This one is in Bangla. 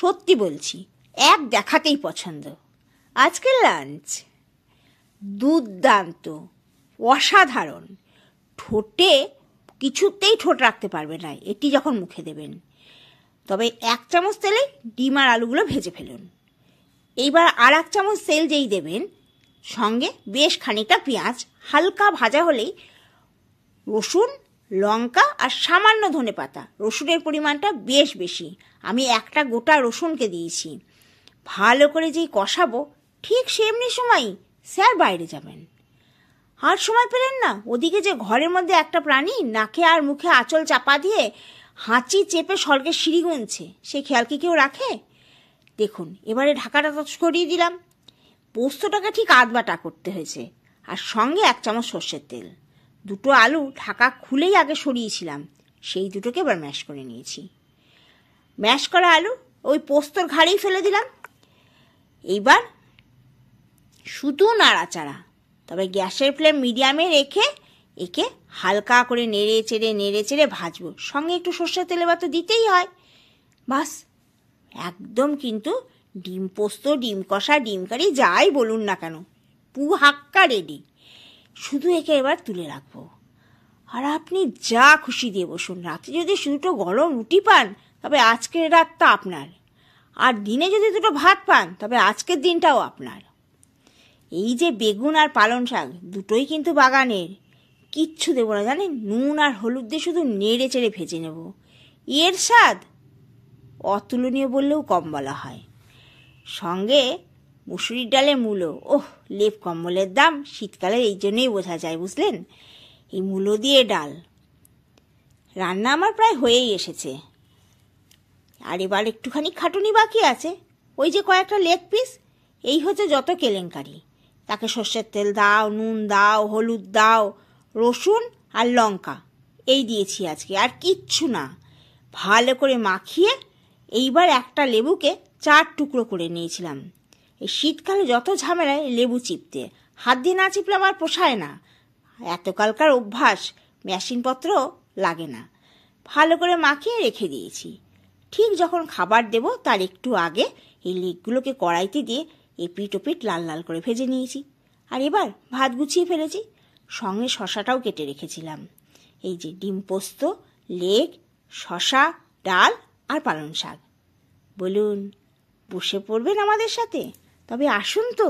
সত্যি বলছি, এক দেখাতেই পছন্দ। আজকের লাঞ্চ দুর্দান্ত, অসাধারণ। ঠোঁটে কিছুতেই ঠোঁট রাখতে পারবে না এটি যখন মুখে দেবেন। তবে 1 চামচ তেলে ডিম আর আলুগুলো ভেজে ফেলুন। এইবার আর 1 চামচ তেল যেই দেবেন, সঙ্গে বেশ খানিকটা পেঁয়াজ হালকা ভাজা হলেই রসুন, লঙ্কা আর সামান্য ধনেপাতা। রসুনের পরিমাণটা বেশ বেশি, আমি একটা গোটা রসুনকে দিয়েছি। ভালো করে যেই কষাবো, ঠিক সেমনি সময়ই স্যার বাইরে যাবেন। আর সময় পেলেন না, ওদিকে যে ঘরের মধ্যে একটা প্রাণী নাকে আর মুখে আঁচল চাপা দিয়ে হাঁচি চেপে স্বর্গের সিঁড়ি গুনছে, সে খেয়াল কি কেউ রাখে? দেখুন, এবারে ঢাকাটা তো সরিয়ে দিলাম। পোস্তটাকে ঠিক আধবাটা করতে হয়েছে, আর সঙ্গে 1 চামচ সর্ষের তেল। 2টো আলু ঢাকা খুলেই আগে সরিয়েছিলাম, সেই দুটোকে এবার ম্যাশ করে নিয়েছি। ম্যাশ করা আলু ওই পোস্তর ঘাড়েই ফেলে দিলাম। এইবার শুধু নাড়াচাড়া, তবে গ্যাসের ফ্লেম মিডিয়ামে রেখে একে হালকা করে নেড়ে চেড়ে ভাজবো। সঙ্গে একটু সর্ষের তেল এবার তো দিতেই হয়। বাস, একদম কিন্তু ডিম পোস্ত, ডিম কষা, ডিম কারি যাই বলুন না কেন, হাক্কা রেডি। শুধু একে এবার তুলে রাখবো, আর আপনি যা খুশি দিয়ে বসুন। রাতে যদি দুটো গরম রুটি পান, তবে আজকের রাতটা আপনার। আর দিনে যদি 2টো ভাত পান, তবে আজকের দিনটাও আপনার। এই যে বেগুন আর পালং শাক, দুটোই কিন্তু বাগানের। কিচ্ছু দেবো না জানেন, নুন আর হলুদ দিয়ে শুধু নেড়ে চেড়ে ভেজে নেব। এর স্বাদ অতুলনীয় বললেও কম বলা হয়। সঙ্গে মুসুরির ডালে মূলো, ওহ, লেপ কম্বলের দাম শীতকালে এই জন্যই বোঝা যায়, বুঝলেন? এই মূলো দিয়ে ডাল রান্না আমার প্রায় হয়েই এসেছে। আর এবার একটুখানি খাটুনি বাকি আছে। ওই যে কয়েকটা লেগ পিস, এই হচ্ছে যত কেলেঙ্কারি। তাকে সর্ষের তেল দাও, নুন দাও, হলুদ দাও, রসুন আর লঙ্কা এই দিয়েছি আজকে, আর কিচ্ছু না। ভালো করে মাখিয়ে এইবার একটা লেবুকে 4 টুকরো করে নিয়েছিলাম। এই শীতকালে যত ঝামেলায় লেবু চিপতে, হাত দিয়ে না চিপলে আমার পোষায় না। এতকালকার অভ্যাস, মেশিনপত্র লাগে না। ভালো করে মাখিয়ে রেখে দিয়েছি। ঠিক যখন খাবার দেব তার একটু আগে এই লেগগুলোকে কড়াইতে দিয়ে এপিট ওপিট লাল লাল করে ভেজে নিয়েছি। আর এবার ভাত গুছিয়ে ফেলেছি, সঙ্গে শশাটাও কেটে রেখেছিলাম। এই যে ডিম পোস্ত, লেগ, শশা, ডাল আর পালং শাক। বলুন, বসে পড়বেন আমাদের সাথে? তবে আসুন তো।